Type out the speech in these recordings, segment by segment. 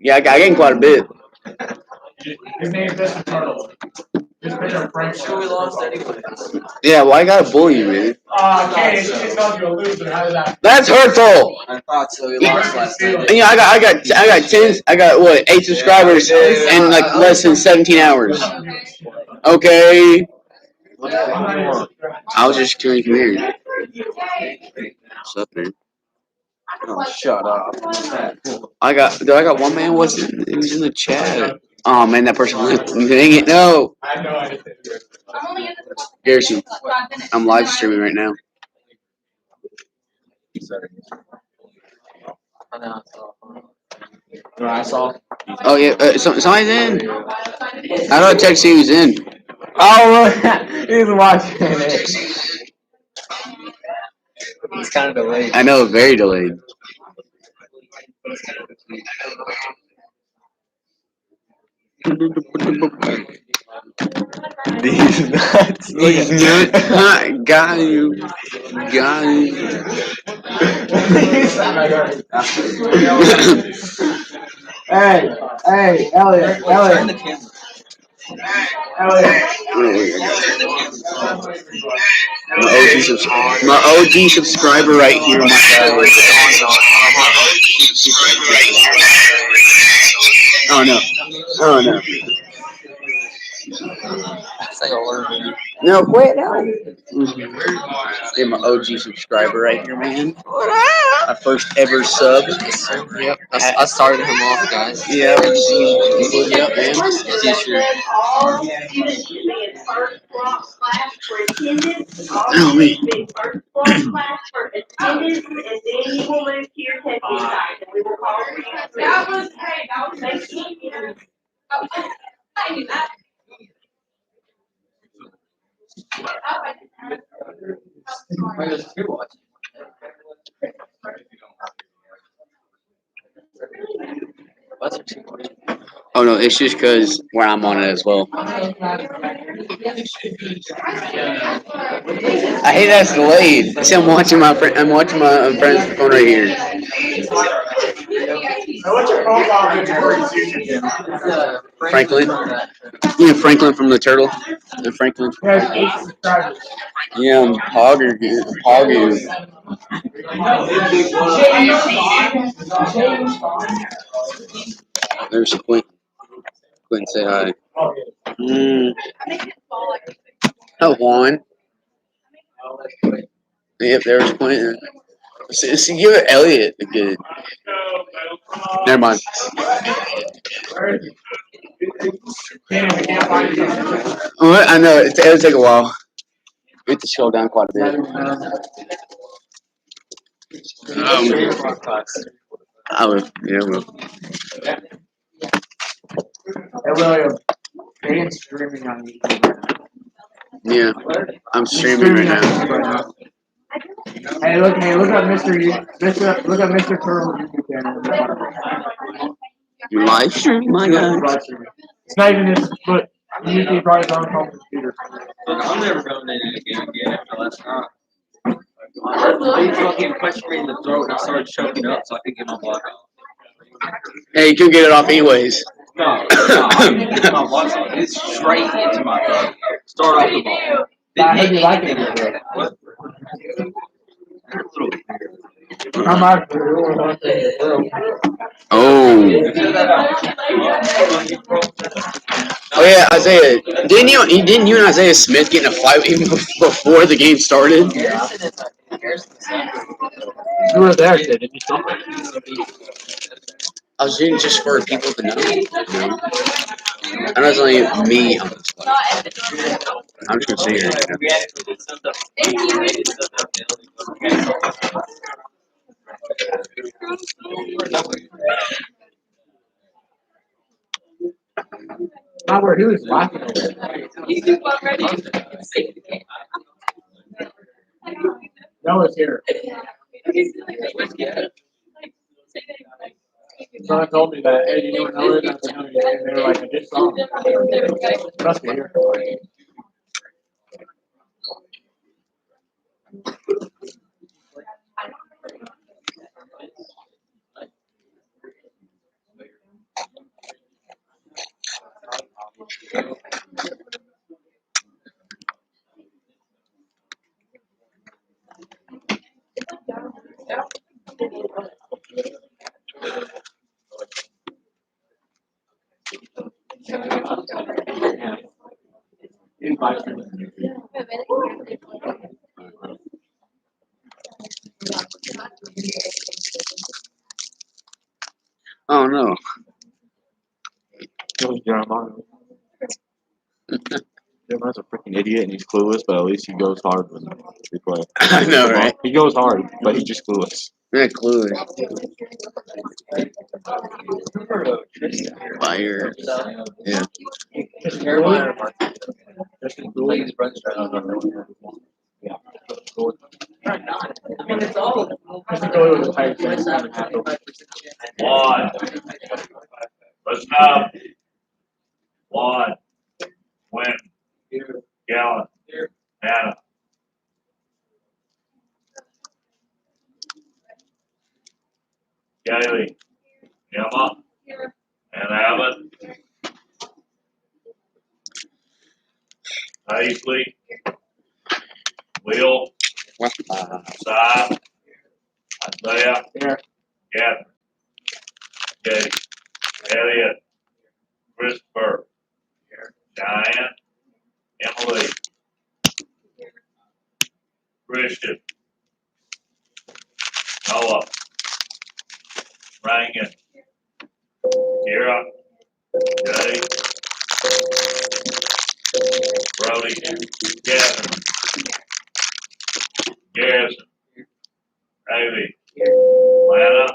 Yeah, I gained quite a bit. His name's Mr. Turtle. Just picture Frank. Sure, we lost anyways. Yeah, well, I gotta bully you, man. Okay, she just called you a loser. How did that? That's hurtful. I thought so. We lost last night. And, you know, I got 10. I got what 8 subscribers in like less than 17 hours. Okay, I'll just come here. What's up, man? Oh, shut up. I got one man. It was in the chat. Oh man, that person left. Dang it, no. I have no idea. Garrison, I'm live streaming right now. I saw. Oh yeah, somebody's in. How do I text you who's in? Oh, he's watching it. It's kind of delayed. I know, very delayed. These nuts. These nuts. Got you. Got you. Hey, Elliot. My OG subscriber right here. Oh no. Oh no. No, quit now. Yeah, my OG subscriber right here, man. My first ever sub. Yep, I started him off, guys. Yeah, he blew me up, man. T-shirt. Oh, me. Oh no, it's just because where I'm on it as well. I hate that's delayed. See, I'm watching my friend's phone right here. What's your profile picture for his YouTube channel? Franklin. You know Franklin from the Turtle. Franklin. He has 8 subscribers. Yeah, Hogger. There's Quinn. Quinn, say hi. Oh, Juan. Yep, there's Quentin. See, give it Elliot a good. Never mind. What? I know it'll take a while. We have to scroll down quite a bit. I will. Yeah, I will. Hey, William. Payne's streaming on YouTube. Yeah, I'm streaming right now. Hey, look up look up Mr. Turtle's YouTube channel. Live stream, my God. It's not even his foot. YouTube brought his own home computer. I'm never going to the game again after last night. He fucking punched me in the throat and I started choking up so I could get my block off. Hey, you can get it off anyways. No, I didn't get my block off. It's straight into my throat. Start off the ball. I heard you like it. What? I'm out. Oh. Oh yeah, Isaiah. Didn't you and Isaiah Smith get in a fight even before the game started? You were there, did you? I was doing just for people to know. I know it's only me on this one. I'm just gonna say Not where he was laughing. Noah's here. Someone told me that, hey, you don't know it? And they were like, I just saw him. Must be here. He's live streaming. Oh no. It was Jeremiah. Jeremiah's a freaking idiot and he's clueless, but at least he goes hard when we play. I know, right? He goes hard, but he's just clueless. Yeah, clueless. Fire. Yeah. Jeremiah Justin like his brother's trying to Yeah. I mean, it's all. Justin Doyle was a tight 7.5. One. Let's stop. One. Win. Gallon. Anna. Gailey. Emma. And Abbott. Paisley. Will. Simon. Isaiah. Here. Catherine. Katie. Elliot. Christopher. Diane. Emily. Christian. Noah. Rangan. Kira. Jay. Brody. Catherine. Garrison. Amy. Lana.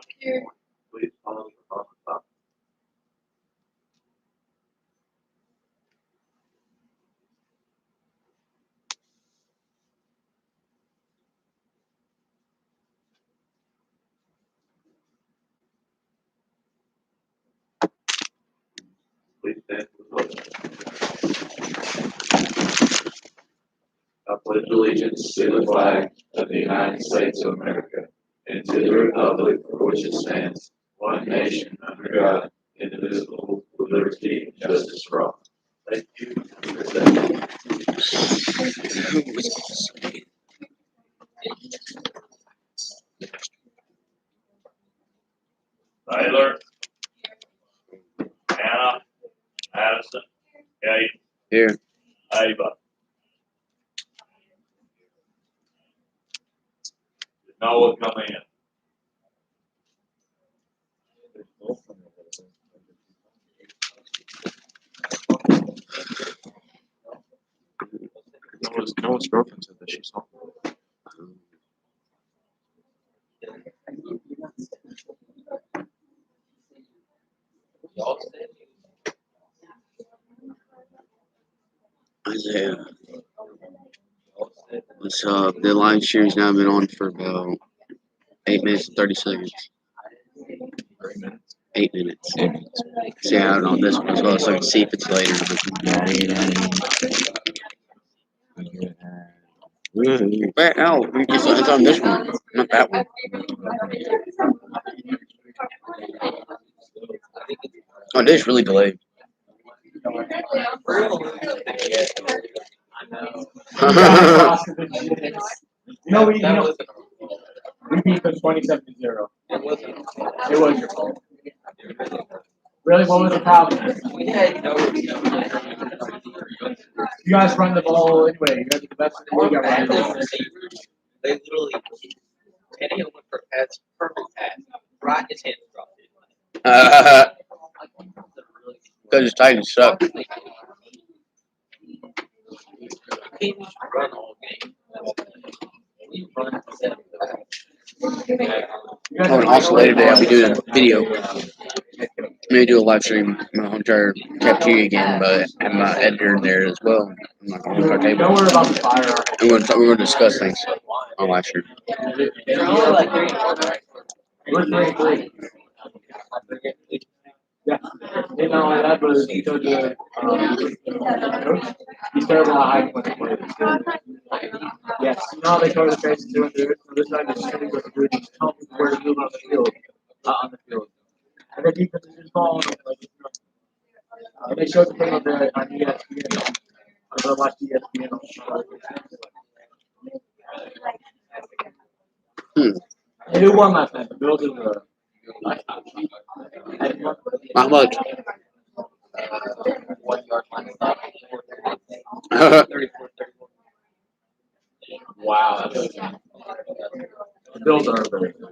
Please follow the top. Please stand for the pledge. I pledge allegiance to the flag of the United States of America and to the republic for which it stands, one nation under God, indivisible, with liberty and justice for all. Thank you. Tyler, Anna, Addison, Kate, Here. Ava. Did Noah come in? Noah's girlfriend said that she saw him. Isaiah. What's up? The live stream's now been on for about 8 minutes and 30 seconds. 8 minutes. See, I don't know this one as well, so I can see if it's later. But no, it's on this one, not that one. Oh, this is really delayed. No, we beat them 27-0. It wasn't. It was your fault. Really, what was the problem? You guys run the ball anyway. You guys are the best in the league at running the ball. They literally, Kenny went for a pass, perfect pass, right in his hand dropped it. Because his Titans suck. You can't just run all game. We run seven. Oh, and also later today I'll be doing a video. I'm going to do a live stream in my home entire cafeteria again, but I'm not editor in there as well. I'm not going to our table. Don't worry about the fire. We're going to discuss things on live stream. They're only like 3-1. We're 3-3. Yeah. And not only that, but he told you, coach, he's terrible at hiding when he plays. Yes. No, they cover the faces doing it. So this time he's shooting with the boot. He's telling people where to move on the field. And the defense is just following him. They showed the thing on ESPN. I'm going to watch ESPN on They do one last night. The Bills and the. How much? 1 yard line stop. bills are very good.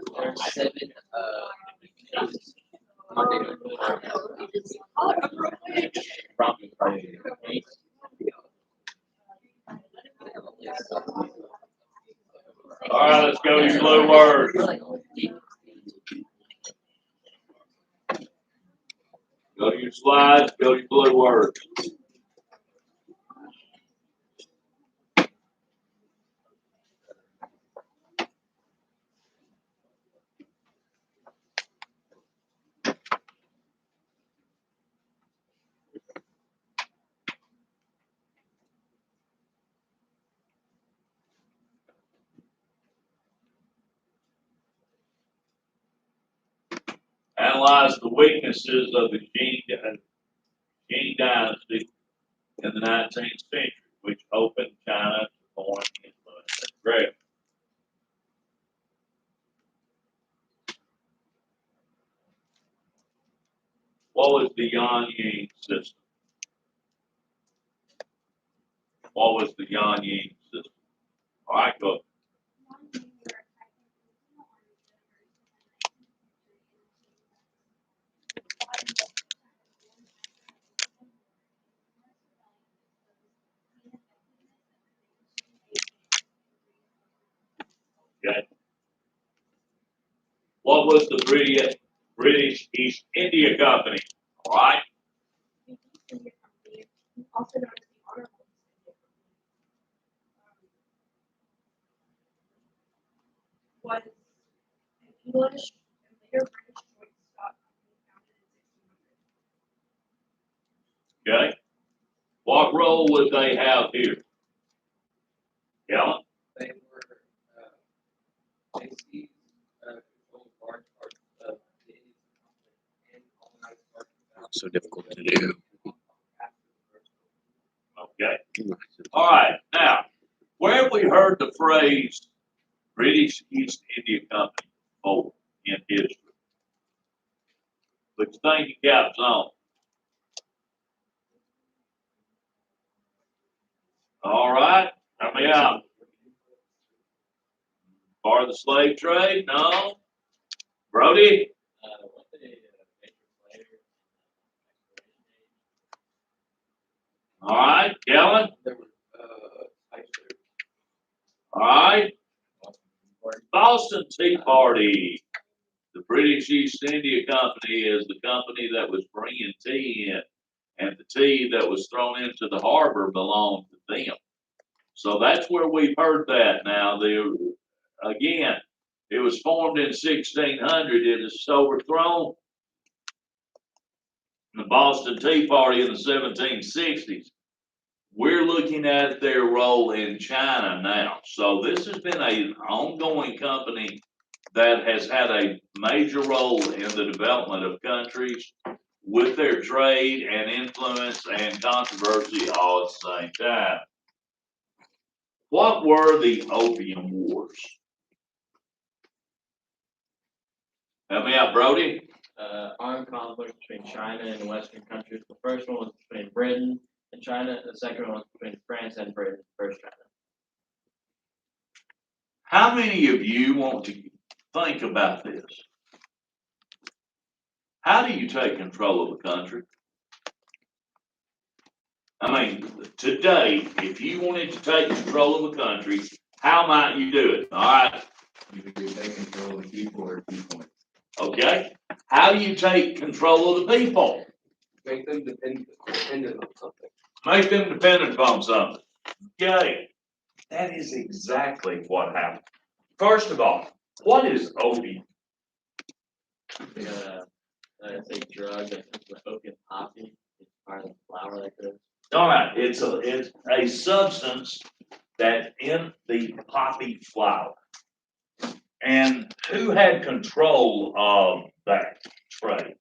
All right, let's go to your blue words. Go to your slides, go to your blue words. Analyze the weaknesses of the Qing dynasty in the 19th century, which opened China to foreign influence. That's great. What was the Yan Ying system? What was the Yan Ying system? All right, go. Okay. What was the British East India Company? All right. Also known as the Honorable was an English and later British joint stock company founded in 1600. Okay. What role would they have here? Galen? They were, they seized, controlled large parts of the Indian continent and colonized parts of Not so difficult to do. Okay. All right. Now, where have we heard the phrase British East India Company before in history? Put your thinking caps on. All right. Help me out. Part of the slave trade? No. Brody? All right. Kellen? All right. Boston Tea Party. The British East India Company is the company that was bringing tea in, and the tea that was thrown into the harbor belonged to them. So that's where we've heard that. Now, again, it was formed in 1600. It is overthrown. The Boston Tea Party in the 1760s. We're looking at their role in China now. So this has been an ongoing company that has had a major role in the development of countries with their trade and influence and controversy all at the same time. What were the Opium Wars? Help me out, Brody. Armed conflict between China and the Western countries. The first one was between Britain and China. The second one was between France and Britain. First China. How many of you want to think about this? How do you take control of a country? I mean, today, if you wanted to take control of a country, how might you do it? All right. You could take control of the people or people. Okay. How do you take control of the people? Make them dependent on something. Make them dependent upon something. Okay. That is exactly what happened. First of all, what is opium? It's a drug that comes with opium poppy. It's part of the flower that goes. All right. It's a substance that in the poppy flower. And who had control of that trade?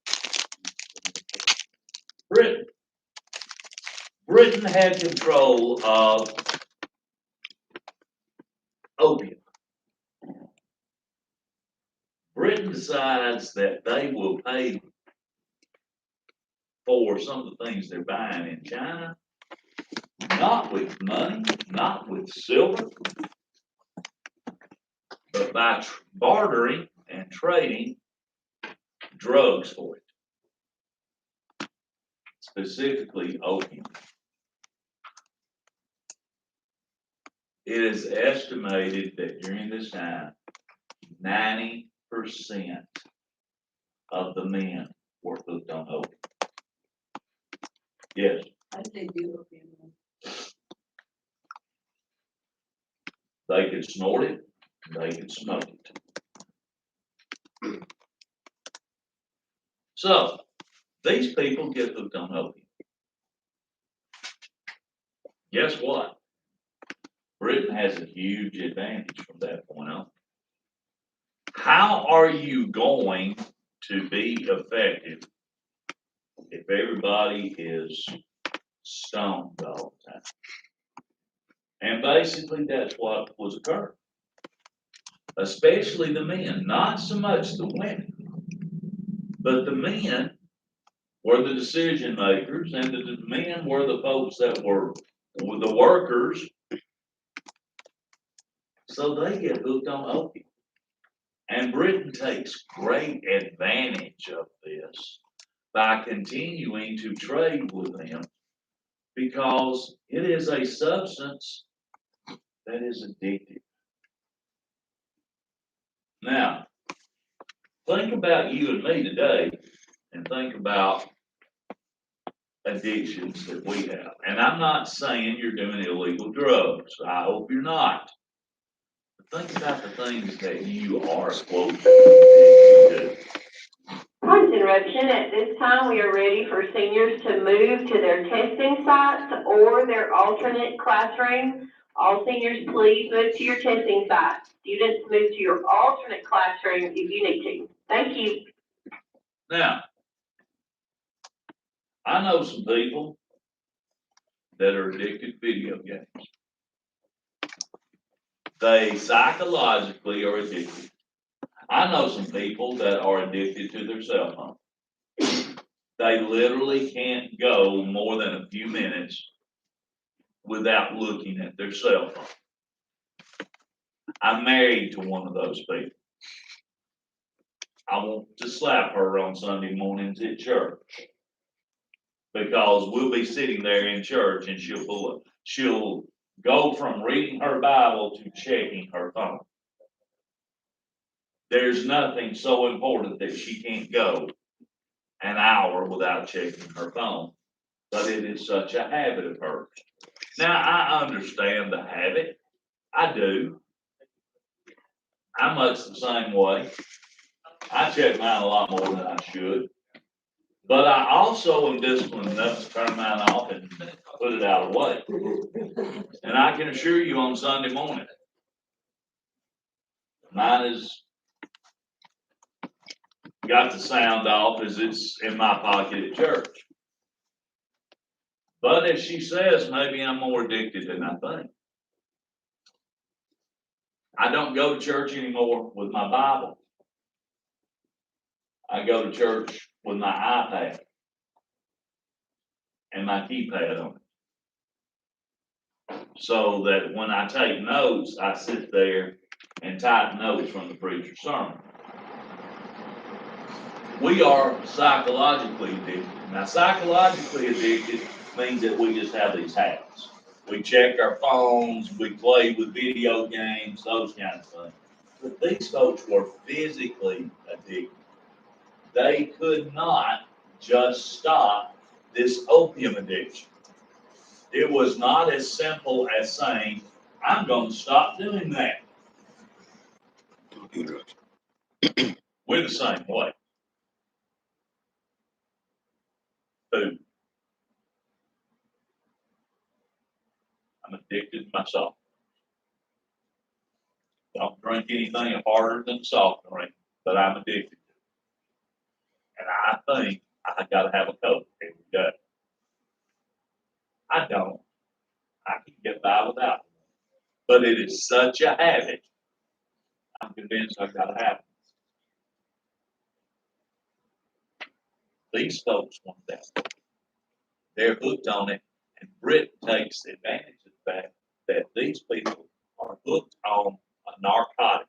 Britain. Britain had control of opium. Britain decides that they will pay for some of the things they're buying in China, not with money, not with silver, but by bartering and trading drugs for it, specifically opium. It is estimated that during this time, 90% of the men were hooked on opium. Yes, How did they do opium? they could snort it, they could smoke it. So, these people get hooked on opium. Guess what? Britain has a huge advantage from that point on. How are you going to be effective if everybody is stoned all the time? And basically that's what was occurring. Especially the men, not so much the women, but the men were the decision makers, and the men were the folks that were the workers. So they get hooked on opium. And Britain takes great advantage of this by continuing to trade with them, because it is a substance that is addictive. Now, think about you and me today, and think about addictions that we have. And I'm not saying you're doing illegal drugs. I hope you're not. But think about the things that you are, quote, addicted to. Point interruption. At this time, we are ready for seniors to move to their testing sites or their alternate classroom. All seniors, please move to your testing site. Students, move to your alternate classroom if you need to. Thank you. Now, I know some people that are addicted to video games. They psychologically are addicted. I know some people that are addicted to their cell phone. They literally can't go more than a few minutes without looking at their cell phone. I'm married to one of those people. I want to slap her on Sunday mornings at church, because we'll be sitting there in church and she'll go from reading her Bible to checking her phone. There's nothing so important that she can't go an hour without checking her phone, but it is such a habit of hers. Now, I understand the habit. I do. I'm much the same way. I check mine a lot more than I should. But I also am disciplined enough to turn mine off and put it out of the way. And I can assure you on Sunday morning, mine is got the sound off as it's in my pocket at church. But as she says, maybe I'm more addicted than I think. I don't go to church anymore with my Bible. I go to church with my iPad and my keypad on it, so that when I take notes, I sit there and type notes from the preacher's sermon. We are psychologically addicted. Now, psychologically addicted means that we just have these habits. We check our phones, we play with video games, those kinds of things. But these folks were physically addicted. They could not just stop this opium addiction. It was not as simple as saying, I'm going to stop doing that. We're the same way. Food. I'm addicted to my soft drink. Don't drink anything harder than soft drink, but I'm addicted to it. And I think I gotta have a Coke every day. I don't. I can get by without it. But it is such a habit, I'm convinced I gotta have it. These folks want that. They're hooked on it, and Britain takes advantage of the fact that these people are hooked on a narcotic,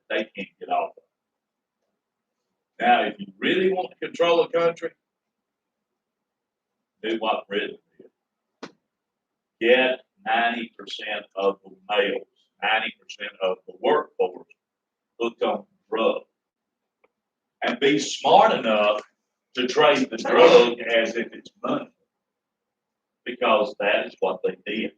they can't get off of. Now, if you really want to control a country, do what Britain did. Get 90% of the males, 90% of the workforce hooked on drugs. And be smart enough to trade the drug as if it's money. Because that is what they did.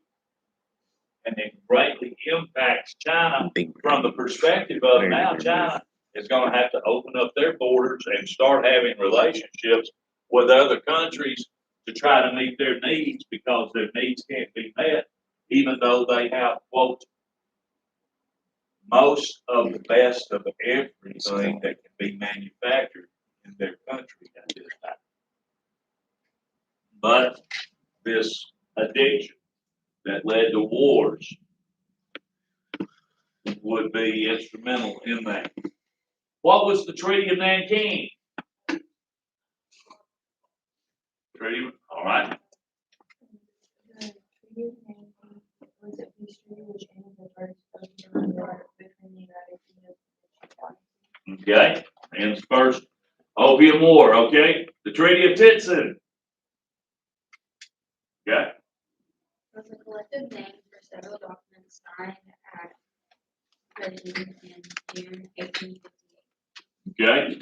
And it greatly impacts China from the perspective of now China is going to have to open up their borders and start having relationships with other countries to try to meet their needs because their needs can't be met, even though they have, quote, most of the best of everything that can be manufactured in their country at this time. But this addiction that led to wars would be instrumental in that. What was the Treaty of Nanking? Treaty, all right. The Treaty of Nanking was a peace treaty which ended the First Opium War between the United Kingdom and China. Okay, and the first Opium War, okay? The Treaty of Titsen. Okay, Was a collective name for several documents signed at Beijing in June 1858. okay.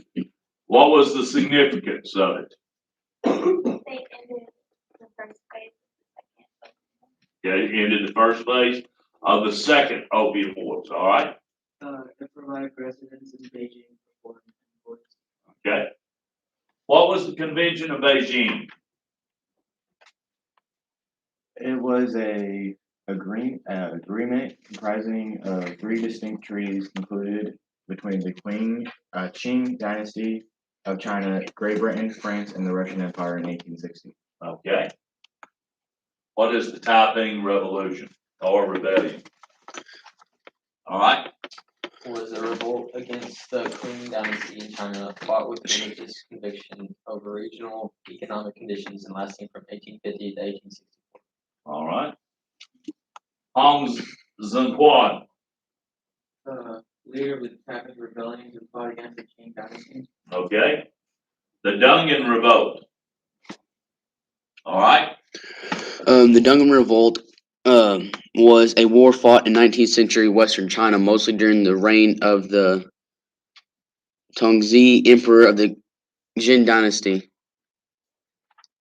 What was the significance of it? They ended the first phase of the second. Okay, ended the first phase of the second Opium Wars, all right? It provided residents in Beijing for foreign imports. Okay. What was the Convention of Beijing? It was a agreement comprising of 3 distinct treaties concluded between the Qing dynasty of China, Great Britain, France, and the Russian Empire in 1860. Okay. What is the Taiping Revolution or rebellion? All right. Was a revolt against the Qing dynasty in China, fought with religious conviction over regional economic conditions and lasting from 1850 to 1864. All right. Hong Zhenquan. Leader of the Taiping Rebellion who fought against the Qing dynasty. Okay. The Dungan Revolt. All right. The Dungan Revolt was a war fought in 19th century Western China, mostly during the reign of the Tongzhi Emperor of the Jin Dynasty.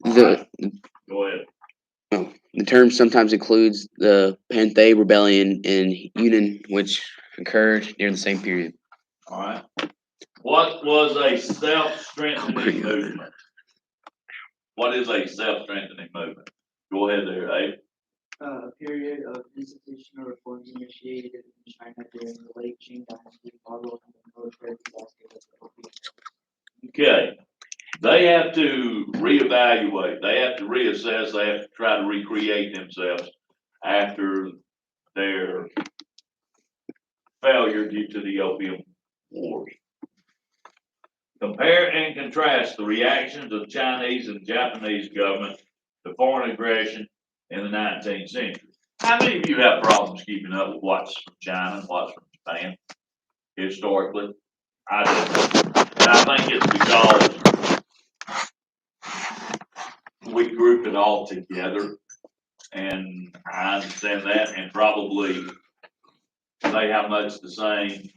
Go ahead. The term sometimes includes the Panthay Rebellion in Yunnan, which occurred during the same period. All right. What was a self-strengthening movement? What is a self-strengthening movement? Go ahead there, Abe. A period of institutional reforms initiated in China during the late Qing dynasty following the military disaster of the Opium War. Okay. They have to reevaluate. They have to reassess. They have to try to recreate themselves after their failure due to the Opium Wars. Compare and contrast the reactions of Chinese and Japanese government to foreign aggression in the 19th century. How many of you have problems keeping up with what's from China and what's from Japan historically? I do. And I think it's because we group it all together, and I understand that, and probably they have much the same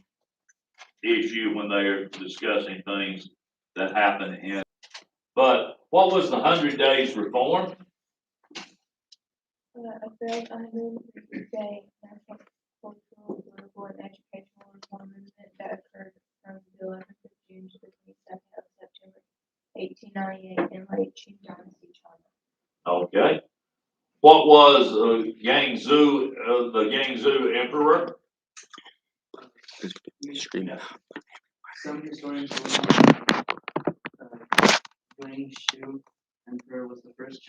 issue when they're discussing things that happen in. But what was the 100 Days Reform? A failed 100-day national cultural, political, and educational reform movement that occurred from the 11th of June to the 22nd of September 1898 in late Qing dynasty China. Okay. What was Yangzhou, the Yangzhou Emperor? Some historians believe Guangxu Emperor was the first Chinese